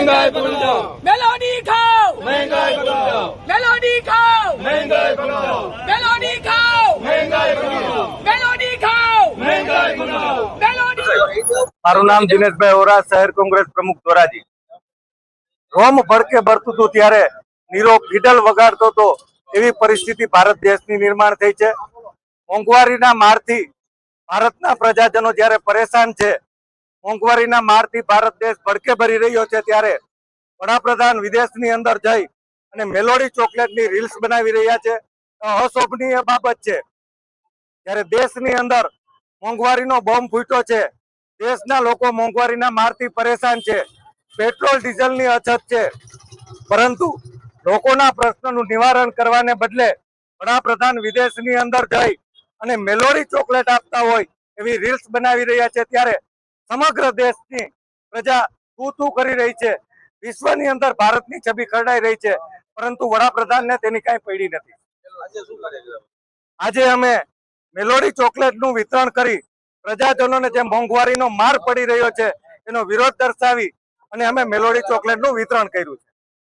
महंगाई भूल जाओ, मेलोडी खाओ, महंगाई भूल जाओ, मेलोडी खाओ, महंगाई भूल जाओ, मेलोडी खाओ, महंगाई भूल जाओ, मेलोडी खाओ, महंगाई भूल जाओ। मेलोडी। મારું નામ દિનેશભાઈ ઓરા, શહેર કોંગ્રેસ પ્રમુખ ધોરાજી। રોમ ભડકે ભરતું હતું ત્યારે નીરો ગીડલ વગાડતો હતો એવી પરિસ્થિતિ ભારત દેશની નિર્માણ થઈ છે। મોંઘવારીના મારથી ભારતના પ્રજાજનો જ્યારે પરેશાન છે, મોંઘવારીના મારથી ભારત દેશ ભડકે ભરી રહ્યો છે, ત્યારે વડાપ્રધાન વિદેશની અંદર જઈ અને મેલોડી ચોકલેટની રીલ્સ બનાવી રહ્યા છે। અશોભનીય બાબત છે। ત્યારે દેશની અંદર મોંઘવારીનો બોમ્બ ફૂટ્યો છે, દેશના લોકો મોંઘવારીના મારથી પરેશાન છે, પેટ્રોલ ડીઝલની અછત છે, પરંતુ લોકોના પ્રશ્નોનું નિવારણ કરવાને બદલે વડાપ્રધાન વિદેશની અંદર જઈ અને મેલોડી ચોકલેટ આપતા હોય એવી રીલ્સ બનાવી રહ્યા છે। ત્યારે સમગ્ર દેશની પ્રજા તું કરી રહી છે, વિશ્વની અંદર ભારતની છબી ખરડાઈ રહી છે, પરંતુ વડાપ્રધાનને તેની કાંઈ પડી નથી। આજે અમે મેલોડી ચોકલેટનું વિતરણ કરી પ્રજાજનોને જે મોંઘવારીનો માર પડી રહ્યો છે એનો વિરોધ દર્શાવી અને અમે મેલોડી ચોકલેટનું વિતરણ કર્યું છે।